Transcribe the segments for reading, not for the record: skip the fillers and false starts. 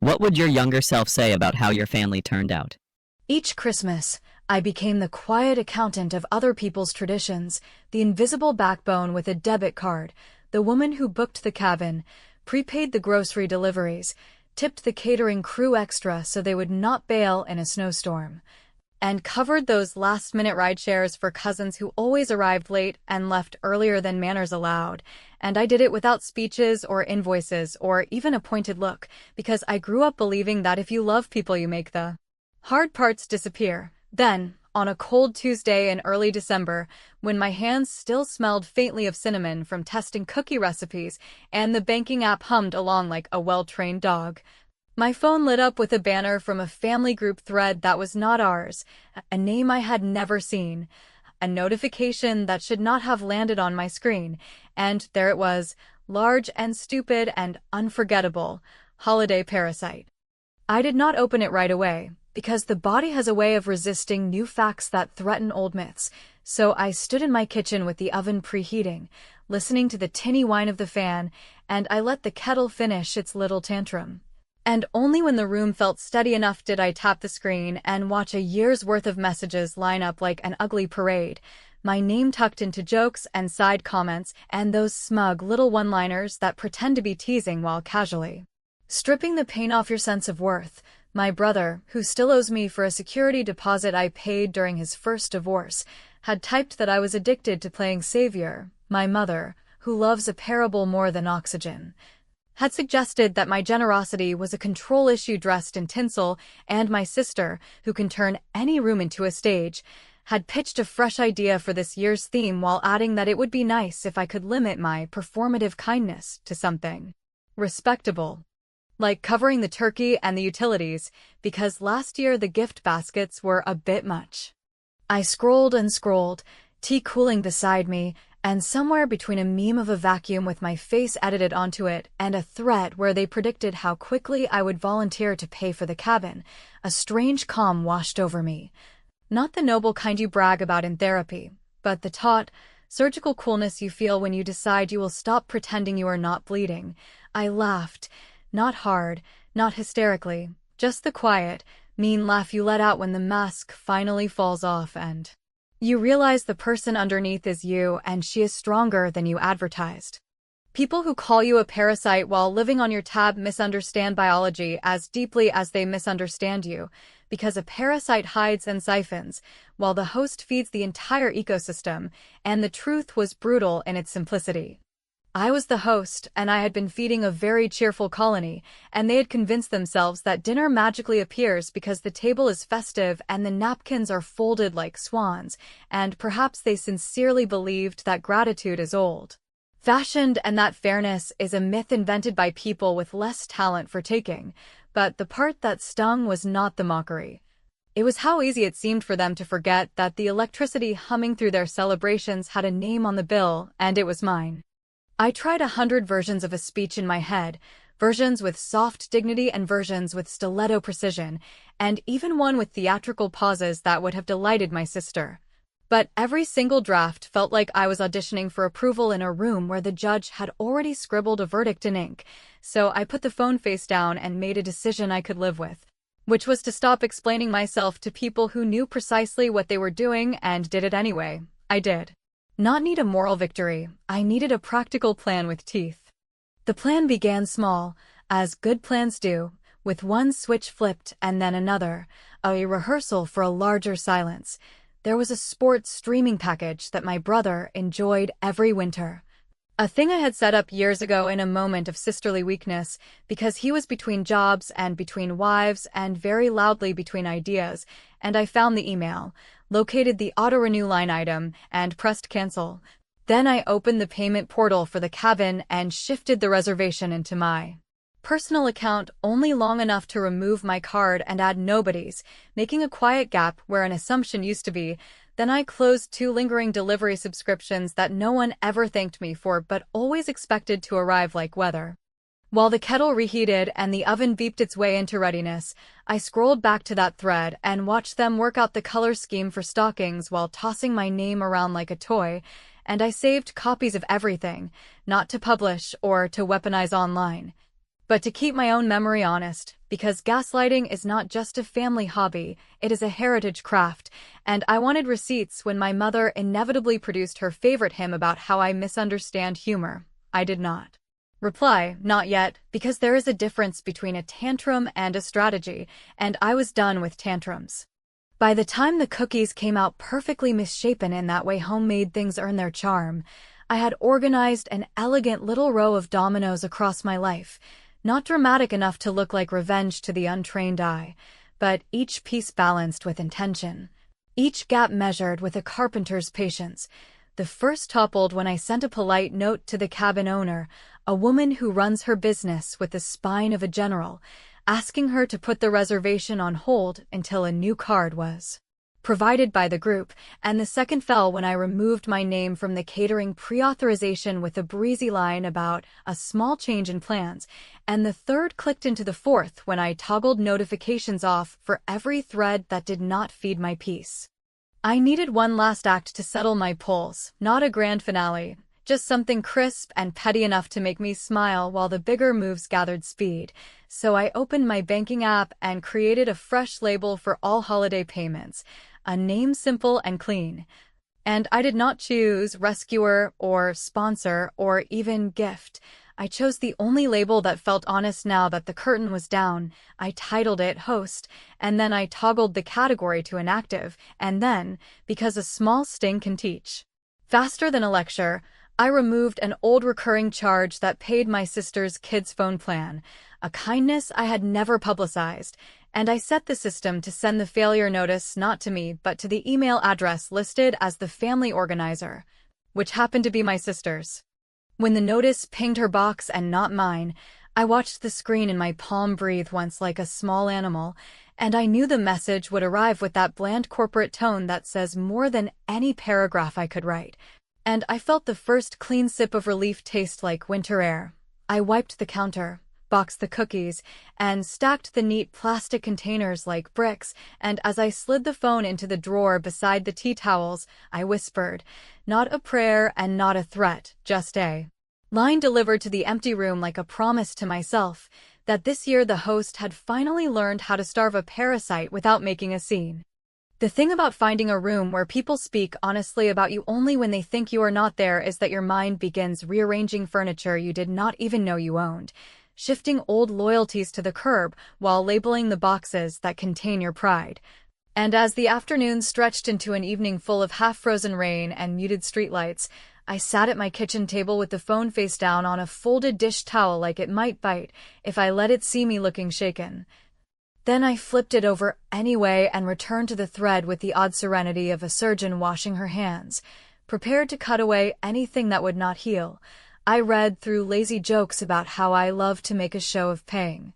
What would your younger self say about how your family turned out? Each Christmas, I became the quiet accountant of other people's traditions, the invisible backbone with a debit card, the woman who booked the cabin, prepaid the grocery deliveries, tipped the catering crew extra so they would not bail in a snowstorm, and covered those last-minute ride shares for cousins who always arrived late and left earlier than manners allowed. And I did it without speeches or invoices or even a pointed look, because I grew up believing that if you love people, you make the hard parts disappear. Then, on a cold Tuesday in early December, when my hands still smelled faintly of cinnamon from testing cookie recipes and the banking app hummed along like a well-trained dog, my phone lit up with a banner from a family group thread that was not ours, a name I had never seen, a notification that should not have landed on my screen, and there it was, large and stupid and unforgettable, Holiday Parasite. I did not open it right away, because the body has a way of resisting new facts that threaten old myths, so I stood in my kitchen with the oven preheating, listening to the tinny whine of the fan, and I let the kettle finish its little tantrum. And only when the room felt steady enough did I tap the screen and watch a year's worth of messages line up like an ugly parade, my name tucked into jokes and side comments and those smug little one-liners that pretend to be teasing while casually stripping the paint off your sense of worth. My brother, who still owes me for a security deposit I paid during his first divorce, had typed that I was addicted to playing savior. My mother, who loves a parable more than oxygen, had suggested that my generosity was a control issue dressed in tinsel, and my sister, who can turn any room into a stage, had pitched a fresh idea for this year's theme while adding that it would be nice if I could limit my performative kindness to something respectable, like covering the turkey and the utilities, because last year the gift baskets were a bit much. I scrolled and scrolled, tea cooling beside me, and somewhere between a meme of a vacuum with my face edited onto it and a thread where they predicted how quickly I would volunteer to pay for the cabin, a strange calm washed over me. Not the noble kind you brag about in therapy, but the taut, surgical coolness you feel when you decide you will stop pretending you are not bleeding. I laughed, not hard, not hysterically, just the quiet, mean laugh you let out when the mask finally falls off and you realize the person underneath is you and she is stronger than you advertised. People who call you a parasite while living on your tab misunderstand biology as deeply as they misunderstand you, because a parasite hides and siphons, while the host feeds the entire ecosystem, and the truth was brutal in its simplicity. I was the host, and I had been feeding a very cheerful colony, and they had convinced themselves that dinner magically appears because the table is festive and the napkins are folded like swans, and perhaps they sincerely believed that gratitude is old-fashioned and that fairness is a myth invented by people with less talent for taking. But the part that stung was not the mockery. It was how easy it seemed for them to forget that the electricity humming through their celebrations had a name on the bill, and it was mine. I tried 100 versions of a speech in my head, versions with soft dignity and versions with stiletto precision, and even one with theatrical pauses that would have delighted my sister. But every single draft felt like I was auditioning for approval in a room where the judge had already scribbled a verdict in ink, so I put the phone face down and made a decision I could live with, which was to stop explaining myself to people who knew precisely what they were doing and did it anyway. I did not need a moral victory, I needed a practical plan with teeth. The plan began small, as good plans do, with one switch flipped and then another, a rehearsal for a larger silence. There was a sports streaming package that my brother enjoyed every winter. A thing I had set up years ago in a moment of sisterly weakness, because he was between jobs and between wives and very loudly between ideas, and I found the email, located the auto-renew line item, and pressed cancel. Then I opened the payment portal for the cabin and shifted the reservation into my personal account only long enough to remove my card and add nobody's, making a quiet gap where an assumption used to be. Then I closed 2 lingering delivery subscriptions that no one ever thanked me for but always expected to arrive like weather. While the kettle reheated and the oven beeped its way into readiness, I scrolled back to that thread and watched them work out the color scheme for stockings while tossing my name around like a toy, and I saved copies of everything, not to publish or to weaponize online, but to keep my own memory honest. because gaslighting is not just a family hobby, it is a heritage craft, and I wanted receipts when my mother inevitably produced her favorite hymn about how I misunderstand humor. I did not. Reply, not yet, because there is a difference between a tantrum and a strategy, and I was done with tantrums. By the time the cookies came out perfectly misshapen in that way homemade things earn their charm, I had organized an elegant little row of dominoes across my life, not dramatic enough to look like revenge to the untrained eye, but each piece balanced with intention, each gap measured with a carpenter's patience. The first toppled when I sent a polite note to the cabin owner, a woman who runs her business with the spine of a general, asking her to put the reservation on hold until a new card was provided by the group, and the second fell when I removed my name from the catering pre-authorization with a breezy line about a small change in plans, and the third clicked into the fourth when I toggled notifications off for every thread that did not feed my peace. I needed one last act to settle my pulse, not a grand finale, just something crisp and petty enough to make me smile while the bigger moves gathered speed. So I opened my banking app and created a fresh label for all holiday payments, a name simple and clean. And I did not choose rescuer or sponsor or even gift. I chose the only label that felt honest now that the curtain was down. I titled it Host, and then I toggled the category to inactive, and then, because a small sting can teach faster than a lecture, I removed an old recurring charge that paid my sister's kids' phone plan, a kindness I had never publicized, and I set the system to send the failure notice not to me but to the email address listed as the family organizer, which happened to be my sister's. When the notice pinged her box and not mine, I watched the screen in my palm breathe once like a small animal, and I knew the message would arrive with that bland corporate tone that says more than any paragraph I could write. And I felt the first clean sip of relief taste like winter air. I wiped the counter, boxed the cookies, and stacked the neat plastic containers like bricks, and as I slid the phone into the drawer beside the tea towels, I whispered, not a prayer and not a threat, just a line delivered to the empty room like a promise to myself, that this year the host had finally learned how to starve a parasite without making a scene. The thing about finding a room where people speak honestly about you only when they think you are not there is that your mind begins rearranging furniture you did not even know you owned, shifting old loyalties to the curb while labeling the boxes that contain your pride. And as the afternoon stretched into an evening full of half-frozen rain and muted streetlights, I sat at my kitchen table with the phone face down on a folded dish towel like it might bite if I let it see me looking shaken. Then I flipped it over anyway and returned to the thread with the odd serenity of a surgeon washing her hands, prepared to cut away anything that would not heal. I read through lazy jokes about how I love to make a show of paying.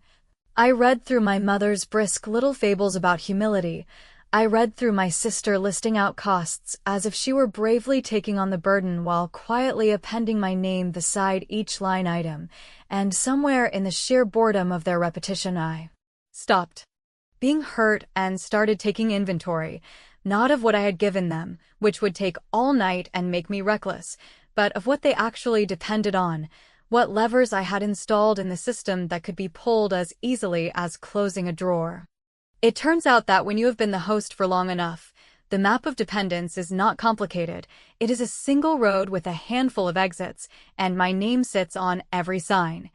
I read through my mother's brisk little fables about humility. I read through my sister listing out costs as if she were bravely taking on the burden while quietly appending my name beside each line item, and somewhere in the sheer boredom of their repetition I stopped being hurt and started taking inventory, not of what I had given them, which would take all night and make me reckless, but of what they actually depended on, what levers I had installed in the system that could be pulled as easily as closing a drawer. It turns out that when you have been the host for long enough, the map of dependence is not complicated. It is a single road with a handful of exits, and my name sits on every sign.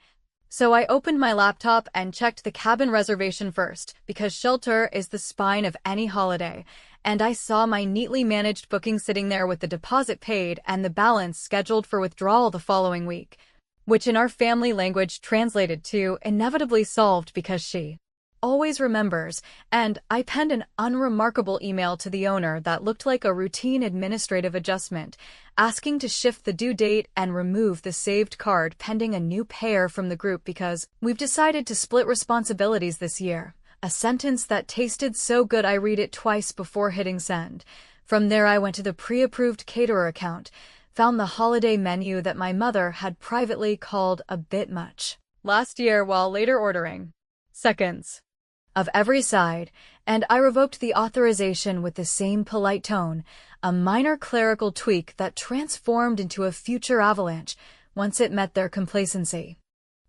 So I opened my laptop and checked the cabin reservation first, because shelter is the spine of any holiday, and I saw my neatly managed booking sitting there with the deposit paid and the balance scheduled for withdrawal the following week, which in our family language translated to inevitably solved because she always remembers, and I penned an unremarkable email to the owner that looked like a routine administrative adjustment, asking to shift the due date and remove the saved card pending a new payer from the group because we've decided to split responsibilities this year. A sentence that tasted so good I read it twice before hitting send. From there I went to the pre-approved caterer account, found the holiday menu that my mother had privately called a bit much last year while later ordering seconds of every side, and I revoked the authorization with the same polite tone, a minor clerical tweak that transformed into a future avalanche once it met their complacency.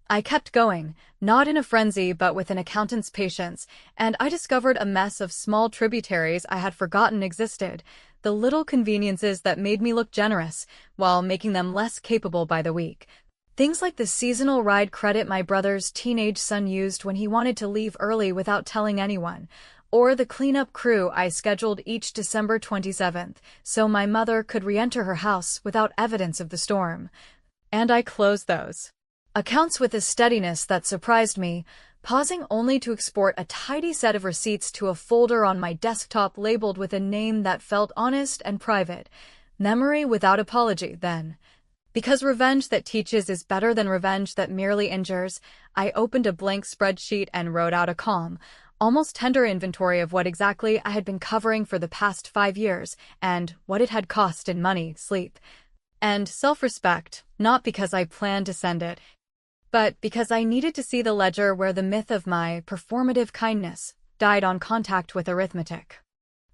I kept going, not in a frenzy but with an accountant's patience, and I discovered a mess of small tributaries I had forgotten existed, the little conveniences that made me look generous, while making them less capable by the week. Things like the seasonal ride credit my brother's teenage son used when he wanted to leave early without telling anyone, or the cleanup crew I scheduled each December 27th, so my mother could re-enter her house without evidence of the storm. And I closed those accounts with a steadiness that surprised me, pausing only to export a tidy set of receipts to a folder on my desktop labeled with a name that felt honest and private. Memory without apology, then. Because revenge that teaches is better than revenge that merely injures, I opened a blank spreadsheet and wrote out a calm, almost tender inventory of what exactly I had been covering for the past 5 years, and what it had cost in money, sleep, and self-respect, not because I planned to send it, but because I needed to see the ledger where the myth of my performative kindness died on contact with arithmetic.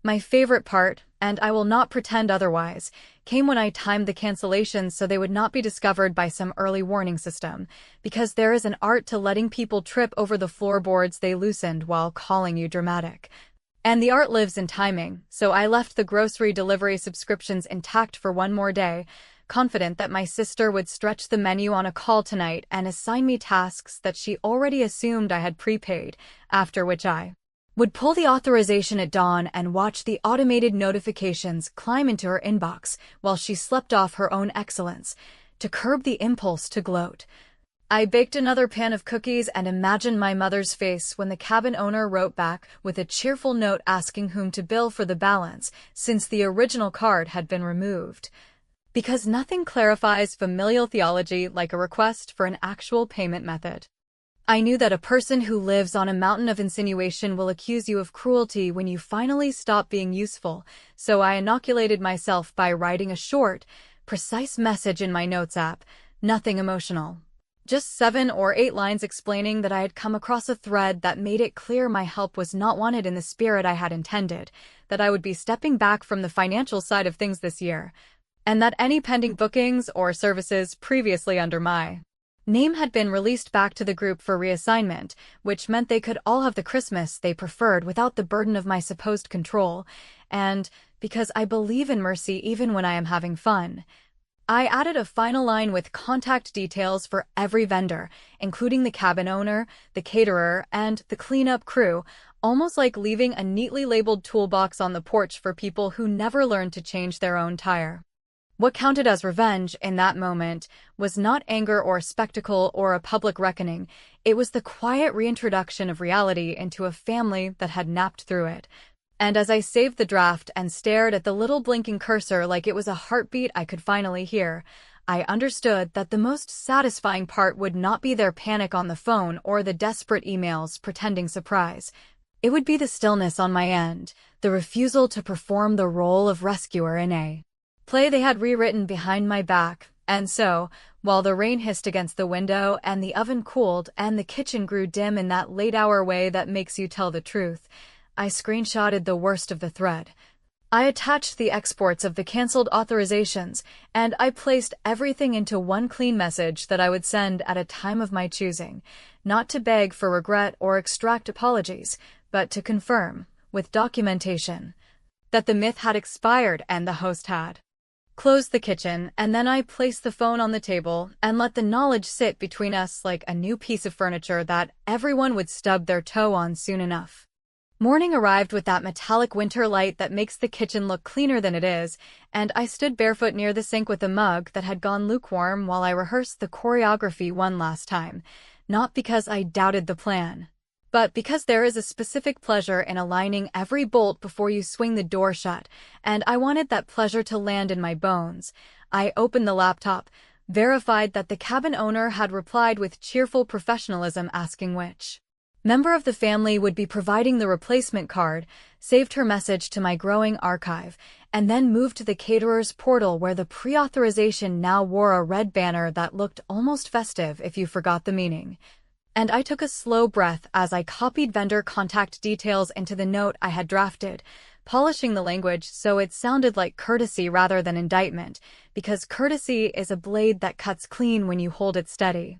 My favorite part, and I will not pretend otherwise, came when I timed the cancellations so they would not be discovered by some early warning system, because there is an art to letting people trip over the floorboards they loosened while calling you dramatic. And the art lives in timing, so I left the grocery delivery subscriptions intact for one more day, confident that my sister would stretch the menu on a call tonight and assign me tasks that she already assumed I had prepaid, after which I would pull the authorization at dawn and watch the automated notifications climb into her inbox while she slept off her own excellence, to curb the impulse to gloat. I baked another pan of cookies and imagined my mother's face when the cabin owner wrote back with a cheerful note asking whom to bill for the balance, since the original card had been removed. Because nothing clarifies familial theology like a request for an actual payment method. I knew that a person who lives on a mountain of insinuation will accuse you of cruelty when you finally stop being useful, so I inoculated myself by writing a short, precise message in my notes app, nothing emotional. Just 7 or 8 lines explaining that I had come across a thread that made it clear my help was not wanted in the spirit I had intended, that I would be stepping back from the financial side of things this year, and that any pending bookings or services previously under my name had been released back to the group for reassignment, which meant they could all have the Christmas they preferred without the burden of my supposed control, and because I believe in mercy even when I am having fun. I added a final line with contact details for every vendor, including the cabin owner, the caterer, and the cleanup crew, almost like leaving a neatly labeled toolbox on the porch for people who never learned to change their own tire. What counted as revenge in that moment was not anger or spectacle or a public reckoning. It was the quiet reintroduction of reality into a family that had napped through it. And as I saved the draft and stared at the little blinking cursor like it was a heartbeat I could finally hear, I understood that the most satisfying part would not be their panic on the phone or the desperate emails pretending surprise. It would be the stillness on my end, the refusal to perform the role of rescuer in a play they had rewritten behind my back. And so, while the rain hissed against the window and the oven cooled and the kitchen grew dim in that late-hour way that makes you tell the truth, I screenshotted the worst of the thread. I attached the exports of the canceled authorizations, and I placed everything into one clean message that I would send at a time of my choosing, not to beg for regret or extract apologies, but to confirm, with documentation, that the myth had expired and the host had closed the kitchen, and then I placed the phone on the table and let the knowledge sit between us like a new piece of furniture that everyone would stub their toe on soon enough. Morning arrived with that metallic winter light that makes the kitchen look cleaner than it is, and I stood barefoot near the sink with a mug that had gone lukewarm while I rehearsed the choreography one last time, not because I doubted the plan, but because there is a specific pleasure in aligning every bolt before you swing the door shut, and I wanted that pleasure to land in my bones. I opened the laptop, verified that the cabin owner had replied with cheerful professionalism asking which member of the family would be providing the replacement card, saved her message to my growing archive, and then moved to the caterer's portal where the pre-authorization now wore a red banner that looked almost festive if you forgot the meaning. And I took a slow breath as I copied vendor contact details into the note I had drafted, polishing the language so it sounded like courtesy rather than indictment, because courtesy is a blade that cuts clean when you hold it steady.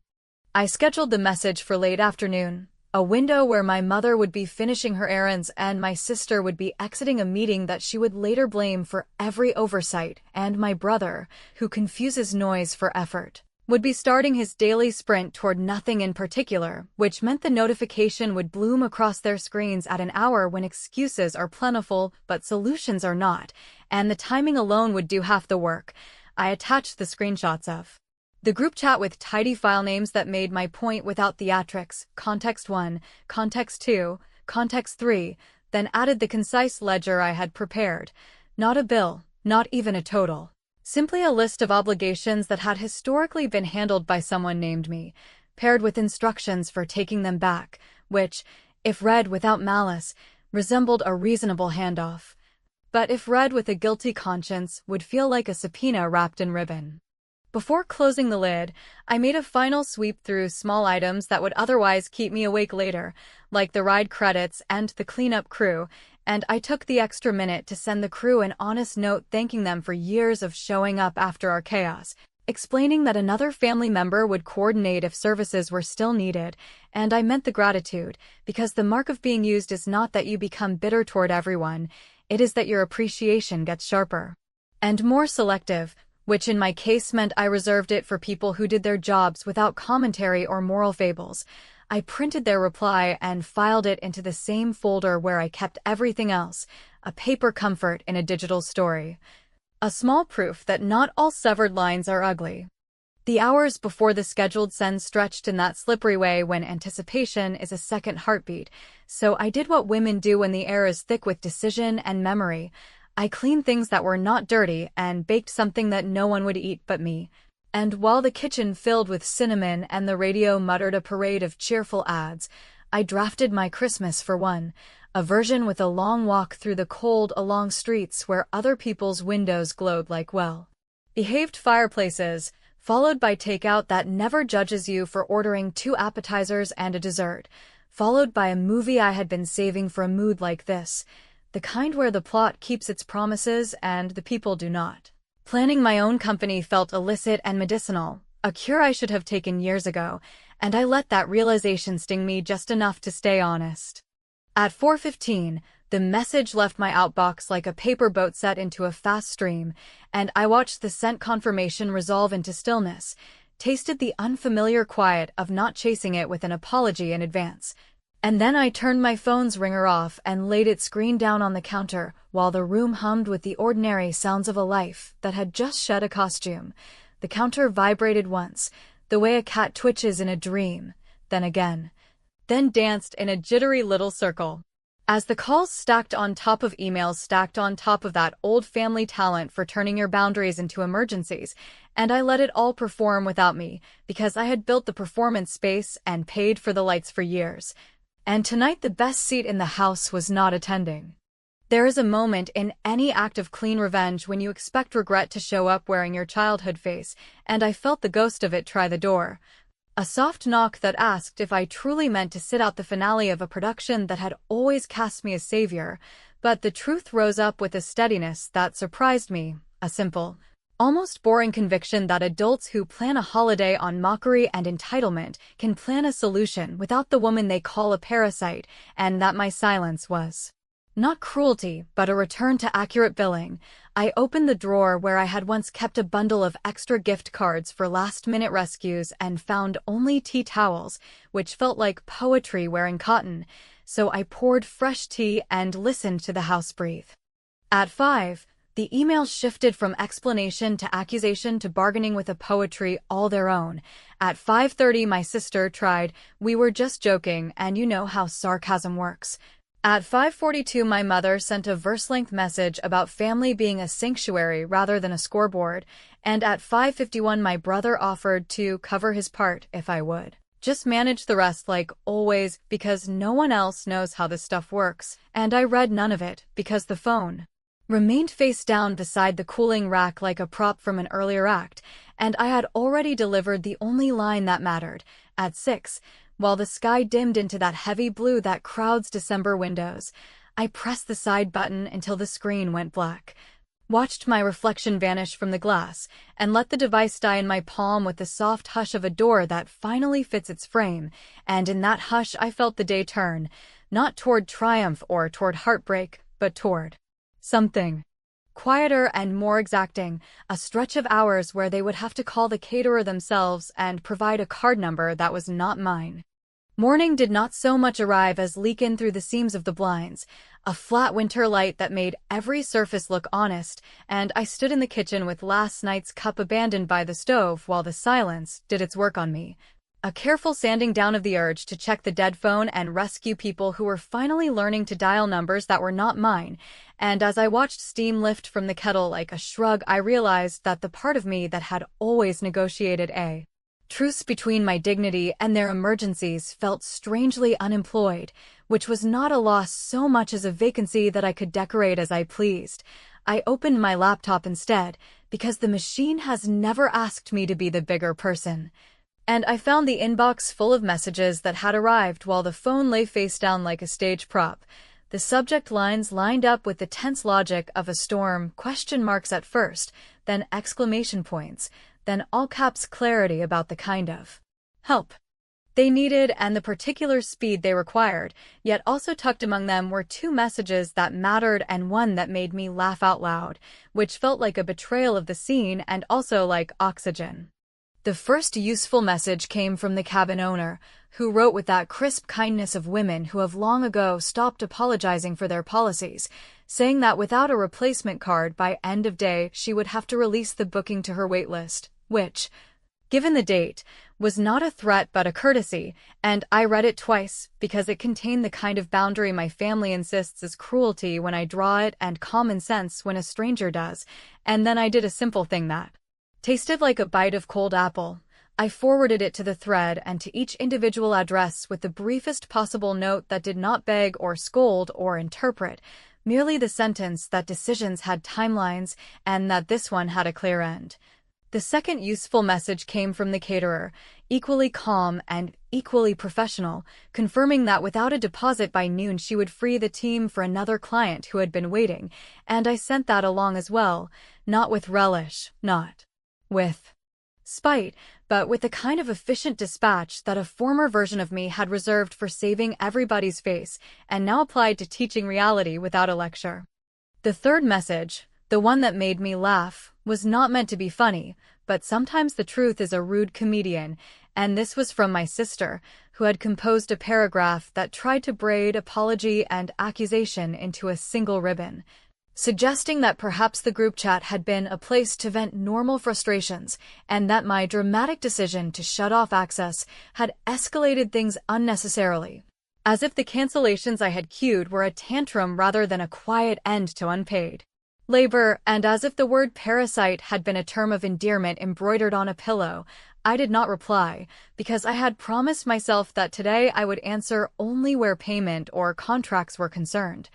I scheduled the message for late afternoon, a window where my mother would be finishing her errands and my sister would be exiting a meeting that she would later blame for every oversight, and my brother, who confuses noise for effort, would be starting his daily sprint toward nothing in particular, which meant the notification would bloom across their screens at an hour when excuses are plentiful but solutions are not, and the timing alone would do half the work. I attached the screenshots of the group chat with tidy file names that made my point without theatrics: context 1, context 2, context 3, then added the concise ledger I had prepared. Not a bill, not even a total. Simply a list of obligations that had historically been handled by someone named me, paired with instructions for taking them back, which, if read without malice, resembled a reasonable handoff. But if read with a guilty conscience, would feel like a subpoena wrapped in ribbon. Before closing the lid, I made a final sweep through small items that would otherwise keep me awake later, like the ride credits and the cleanup crew, and I took the extra minute to send the crew an honest note thanking them for years of showing up after our chaos, explaining that another family member would coordinate if services were still needed, and I meant the gratitude, because the mark of being used is not that you become bitter toward everyone, it is that your appreciation gets sharper and more selective, which in my case meant I reserved it for people who did their jobs without commentary or moral fables. I printed their reply and filed it into the same folder where I kept everything else, a paper comfort in a digital story. A small proof that not all severed lines are ugly. The hours before the scheduled send stretched in that slippery way when anticipation is a second heartbeat, so I did what women do when the air is thick with decision and memory. I cleaned things that were not dirty and baked something that no one would eat but me. And while the kitchen filled with cinnamon and the radio muttered a parade of cheerful ads, I drafted my Christmas for one, a version with a long walk through the cold along streets where other people's windows glowed like well-behaved fireplaces, followed by takeout that never judges you for ordering 2 appetizers and a dessert, followed by a movie I had been saving for a mood like this, the kind where the plot keeps its promises and the people do not. Planning my own company felt illicit and medicinal, a cure I should have taken years ago, and I let that realization sting me just enough to stay honest. At 4:15, the message left my outbox like a paper boat set into a fast stream, and I watched the sent confirmation resolve into stillness, tasted the unfamiliar quiet of not chasing it with an apology in advance. And then I turned my phone's ringer off and laid its screen down on the counter while the room hummed with the ordinary sounds of a life that had just shed a costume. The counter vibrated once, the way a cat twitches in a dream, then again, then danced in a jittery little circle. As the calls stacked on top of emails stacked on top of that old family talent for turning your boundaries into emergencies, and I let it all perform without me, because I had built the performance space and paid for the lights for years. And tonight the best seat in the house was not attending. There is a moment in any act of clean revenge when you expect regret to show up wearing your childhood face, and I felt the ghost of it try the door. A soft knock that asked if I truly meant to sit out the finale of a production that had always cast me as savior, but the truth rose up with a steadiness that surprised me, a simple, almost boring conviction that adults who plan a holiday on mockery and entitlement can plan a solution without the woman they call a parasite, and that my silence was not cruelty, but a return to accurate billing. I opened the drawer where I had once kept a bundle of extra gift cards for last-minute rescues and found only tea towels, which felt like poetry wearing cotton, so I poured fresh tea and listened to the house breathe. At 5, the email shifted from explanation to accusation to bargaining with a poetry all their own. At 5:30 my sister tried, "We were just joking, and you know how sarcasm works." At 5:42 my mother sent a verse-length message about family being a sanctuary rather than a scoreboard, and at 5:51 my brother offered to cover his part if I would just manage the rest like always, because no one else knows how this stuff works, and I read none of it because the phone remained face down beside the cooling rack like a prop from an earlier act, and I had already delivered the only line that mattered. At 6, while the sky dimmed into that heavy blue that crowds December windows, I pressed the side button until the screen went black. watched my reflection vanish from the glass, and let the device die in my palm with the soft hush of a door that finally fits its frame, and in that hush I felt the day turn, not toward triumph or toward heartbreak, but toward something quieter and more exacting, a stretch of hours where they would have to call the caterer themselves and provide a card number that was not mine. Morning did not so much arrive as leak in through the seams of the blinds, a flat winter light that made every surface look honest, and I stood in the kitchen with last night's cup abandoned by the stove while the silence did its work on me. A careful sanding down of the urge to check the dead phone and rescue people who were finally learning to dial numbers that were not mine, and as I watched steam lift from the kettle like a shrug, I realized that the part of me that had always negotiated a truce between my dignity and their emergencies felt strangely unemployed, which was not a loss so much as a vacancy that I could decorate as I pleased. I opened my laptop instead, because the machine has never asked me to be the bigger person. And I found the inbox full of messages that had arrived while the phone lay face down like a stage prop. The subject lines lined up with the tense logic of a storm, question marks at first, then exclamation points, then all caps clarity about the kind of help they needed and the particular speed they required, yet also tucked among them were two messages that mattered and one that made me laugh out loud, which felt like a betrayal of the scene and also like oxygen. The first useful message came from the cabin owner, who wrote with that crisp kindness of women who have long ago stopped apologizing for their policies, saying that without a replacement card by end of day she would have to release the booking to her waitlist, which, given the date, was not a threat but a courtesy, and I read it twice because it contained the kind of boundary my family insists is cruelty when I draw it and common sense when a stranger does, and then I did a simple thing that tasted like a bite of cold apple. I forwarded it to the thread and to each individual address with the briefest possible note that did not beg or scold or interpret, merely the sentence that decisions had timelines and that this one had a clear end. The second useful message came from the caterer, equally calm and equally professional, confirming that without a deposit by noon she would free the team for another client who had been waiting, and I sent that along as well, not with relish, not with spite, but with the kind of efficient dispatch that a former version of me had reserved for saving everybody's face and now applied to teaching reality without a lecture. The third message, the one that made me laugh, was not meant to be funny, but sometimes the truth is a rude comedian, and this was from my sister, who had composed a paragraph that tried to braid apology and accusation into a single ribbon, suggesting that perhaps the group chat had been a place to vent normal frustrations, and that my dramatic decision to shut off access had escalated things unnecessarily, as if the cancellations I had queued were a tantrum rather than a quiet end to unpaid labor, and as if the word parasite had been a term of endearment embroidered on a pillow. I did not reply, because I had promised myself that today I would answer only where payment or contracts were concerned.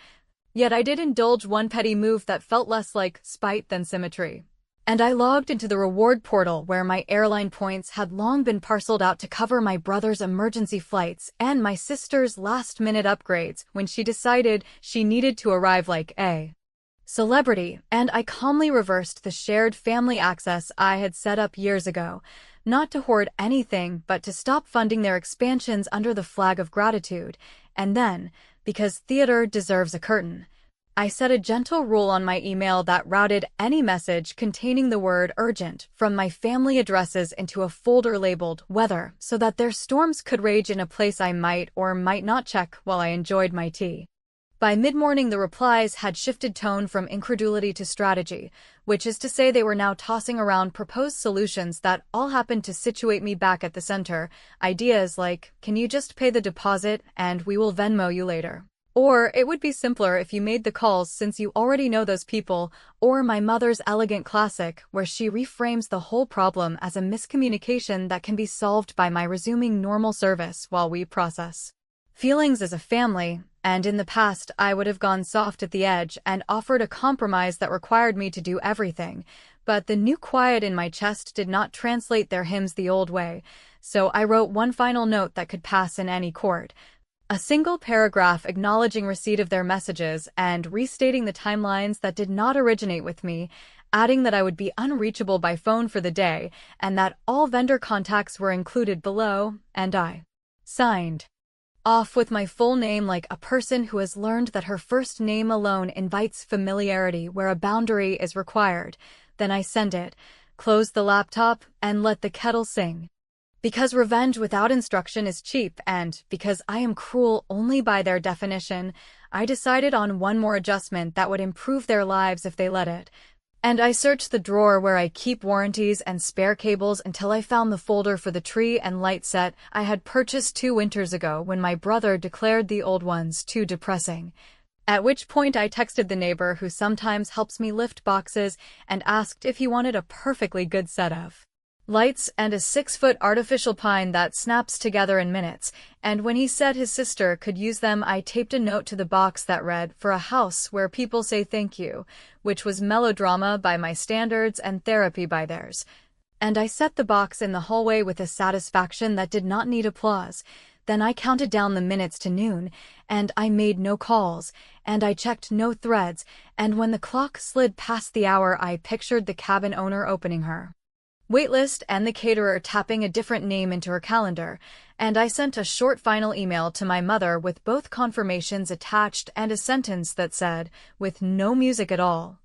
Yet I did indulge one petty move that felt less like spite than symmetry. And I logged into the reward portal where my airline points had long been parceled out to cover my brother's emergency flights and my sister's last-minute upgrades when she decided she needed to arrive like a celebrity, and I calmly reversed the shared family access I had set up years ago, not to hoard anything but to stop funding their expansions under the flag of gratitude, and then, because theater deserves a curtain, I set a gentle rule on my email that routed any message containing the word urgent from my family addresses into a folder labeled weather so that their storms could rage in a place I might or might not check while I enjoyed my tea. By mid-morning the replies had shifted tone from incredulity to strategy, which is to say they were now tossing around proposed solutions that all happened to situate me back at the center, ideas like, can you just pay the deposit and we will Venmo you later? Or, it would be simpler if you made the calls since you already know those people, or my mother's elegant classic where she reframes the whole problem as a miscommunication that can be solved by my resuming normal service while we process feelings as a family. And in the past I would have gone soft at the edge and offered a compromise that required me to do everything, but the new quiet in my chest did not translate their hymns the old way, so I wrote one final note that could pass in any court. A single paragraph acknowledging receipt of their messages and restating the timelines that did not originate with me, adding that I would be unreachable by phone for the day and that all vendor contacts were included below, and I signed off with my full name like a person who has learned that her first name alone invites familiarity where a boundary is required. Then I sent it, closed the laptop, and let the kettle sing. Because revenge without instruction is cheap, and because I am cruel only by their definition, I decided on one more adjustment that would improve their lives if they let it. And I searched the drawer where I keep warranties and spare cables until I found the folder for the tree and light set I had purchased 2 winters ago when my brother declared the old ones too depressing. At which point I texted the neighbor who sometimes helps me lift boxes and asked if he wanted a perfectly good set of lights and a 6-foot artificial pine that snaps together in minutes, and when he said his sister could use them, I taped a note to the box that read, "For a house where people say thank you," which was melodrama by my standards and therapy by theirs. And I set the box in the hallway with a satisfaction that did not need applause. Then I counted down the minutes to noon, and I made no calls, and I checked no threads, and when the clock slid past the hour I pictured the cabin owner opening her waitlist and the caterer tapping a different name into her calendar, and I sent a short final email to my mother with both confirmations attached and a sentence that said, with no music at all,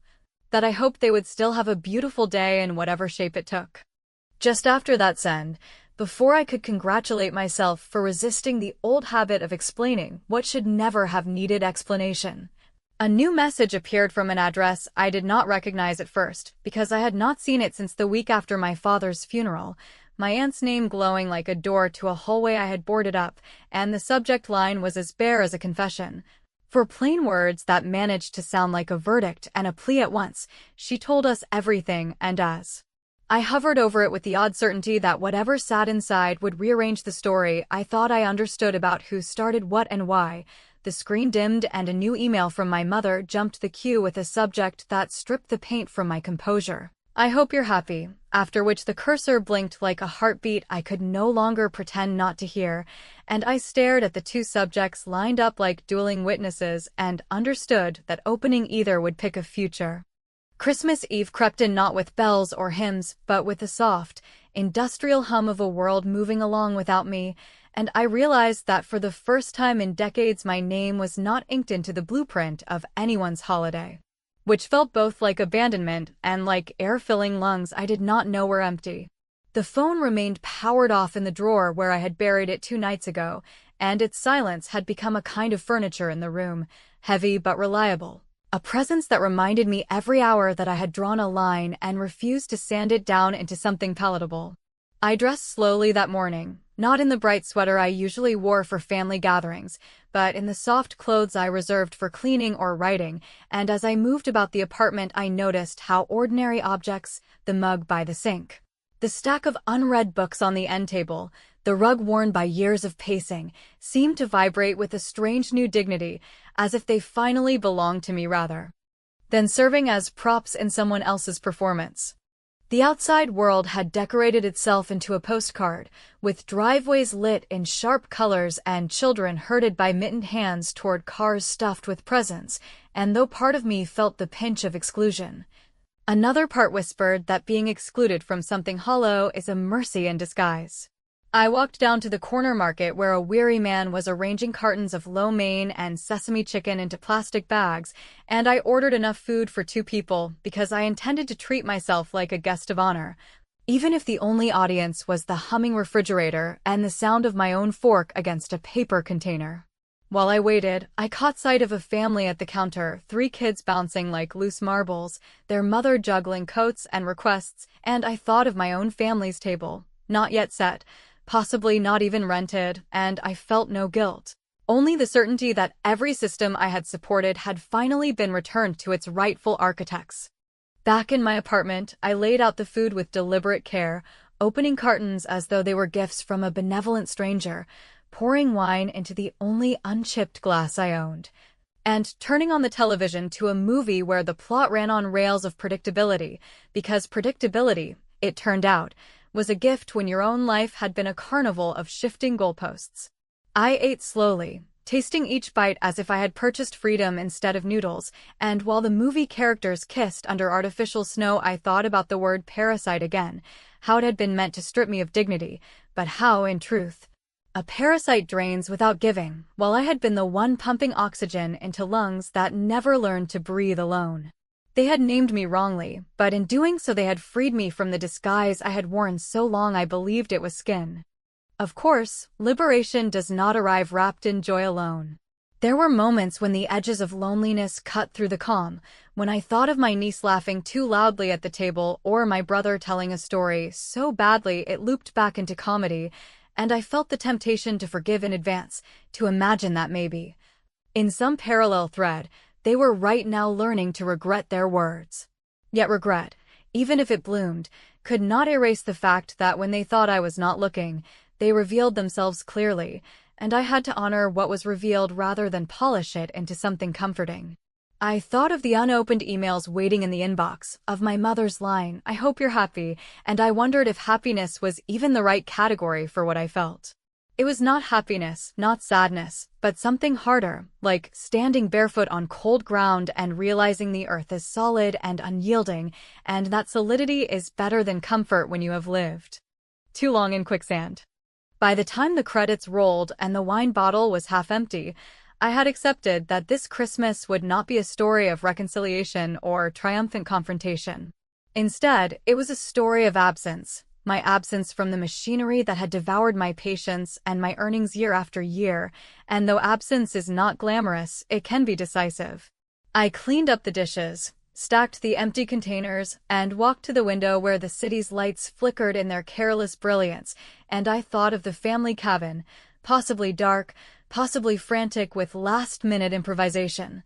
that I hoped they would still have a beautiful day in whatever shape it took. Just after that send, before I could congratulate myself for resisting the old habit of explaining what should never have needed explanation, a new message appeared from an address I did not recognize at first, because I had not seen it since the week after my father's funeral, my aunt's name glowing like a door to a hallway I had boarded up, and the subject line was as bare as a confession. For plain words that managed to sound like a verdict and a plea at once, she told us everything, and as I hovered over it with the odd certainty that whatever sat inside would rearrange the story I thought I understood about who started what and why, the screen dimmed and a new email from my mother jumped the queue with a subject that stripped the paint from my composure. "I hope you're happy," after which the cursor blinked like a heartbeat I could no longer pretend not to hear, and I stared at the 2 subjects lined up like dueling witnesses and understood that opening either would pick a future. Christmas Eve crept in not with bells or hymns, but with the soft, industrial hum of a world moving along without me, and I realized that for the first time in decades my name was not inked into the blueprint of anyone's holiday, which felt both like abandonment and like air-filling lungs I did not know were empty. The phone remained powered off in the drawer where I had buried it 2 nights ago, and its silence had become a kind of furniture in the room, heavy but reliable, a presence that reminded me every hour that I had drawn a line and refused to sand it down into something palatable. I dressed slowly that morning, not in the bright sweater I usually wore for family gatherings, but in the soft clothes I reserved for cleaning or writing, and as I moved about the apartment I noticed how ordinary objects, the mug by the sink, the stack of unread books on the end table, the rug worn by years of pacing, seemed to vibrate with a strange new dignity, as if they finally belonged to me rather than serving as props in someone else's performance. The outside world had decorated itself into a postcard, with driveways lit in sharp colors and children herded by mittened hands toward cars stuffed with presents, and though part of me felt the pinch of exclusion, another part whispered that being excluded from something hollow is a mercy in disguise. I walked down to the corner market where a weary man was arranging cartons of lo mein and sesame chicken into plastic bags, and I ordered enough food for 2 people because I intended to treat myself like a guest of honor, even if the only audience was the humming refrigerator and the sound of my own fork against a paper container. While I waited, I caught sight of a family at the counter, 3 kids bouncing like loose marbles, their mother juggling coats and requests, and I thought of my own family's table, not yet set, possibly not even rented, and I felt no guilt. Only the certainty that every system I had supported had finally been returned to its rightful architects. Back in my apartment, I laid out the food with deliberate care, opening cartons as though they were gifts from a benevolent stranger, pouring wine into the only unchipped glass I owned, and turning on the television to a movie where the plot ran on rails of predictability, because predictability, it turned out, was a gift when your own life had been a carnival of shifting goalposts. I ate slowly, tasting each bite as if I had purchased freedom instead of noodles, and while the movie characters kissed under artificial snow, I thought about the word parasite again, how it had been meant to strip me of dignity, but how, in truth, a parasite drains without giving, while I had been the one pumping oxygen into lungs that never learned to breathe alone. They had named me wrongly, but in doing so they had freed me from the disguise I had worn so long I believed it was skin. Of course, liberation does not arrive wrapped in joy alone. There were moments when the edges of loneliness cut through the calm, when I thought of my niece laughing too loudly at the table or my brother telling a story so badly it looped back into comedy, and I felt the temptation to forgive in advance, to imagine that maybe, in some parallel thread, they were right now learning to regret their words. Yet regret, even if it bloomed, could not erase the fact that when they thought I was not looking, they revealed themselves clearly, and I had to honor what was revealed rather than polish it into something comforting. I thought of the unopened emails waiting in the inbox, of my mother's line, "I hope you're happy," and I wondered if happiness was even the right category for what I felt. It was not happiness, not sadness, but something harder, like standing barefoot on cold ground and realizing the earth is solid and unyielding, and that solidity is better than comfort when you have lived too long in quicksand. By the time the credits rolled and the wine bottle was half empty, I had accepted that this Christmas would not be a story of reconciliation or triumphant confrontation. Instead, it was a story of absence. My absence from the machinery that had devoured my patience and my earnings year after year, and though absence is not glamorous, it can be decisive. I cleaned up the dishes, stacked the empty containers, and walked to the window where the city's lights flickered in their careless brilliance, and I thought of the family cabin, possibly dark, possibly frantic with last-minute improvisation,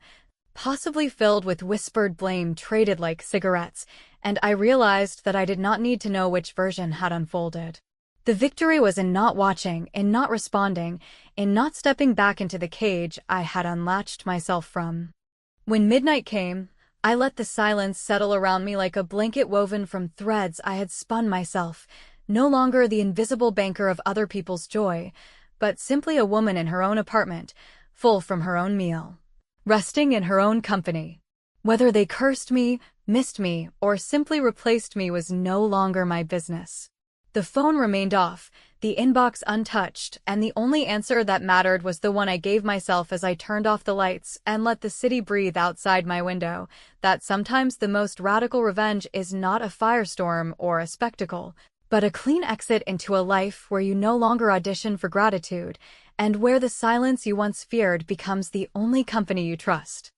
possibly filled with whispered blame traded like cigarettes, and I realized that I did not need to know which version had unfolded. The victory was in not watching, in not responding, in not stepping back into the cage I had unlatched myself from. When midnight came, I let the silence settle around me like a blanket woven from threads I had spun myself, no longer the invisible banker of other people's joy, but simply a woman in her own apartment, full from her own meal, resting in her own company. Whether they cursed me, missed me, or simply replaced me was no longer my business. The phone remained off, the inbox untouched, and the only answer that mattered was the one I gave myself as I turned off the lights and let the city breathe outside my window, that sometimes the most radical revenge is not a firestorm or a spectacle, but a clean exit into a life where you no longer audition for gratitude, and where the silence you once feared becomes the only company you trust.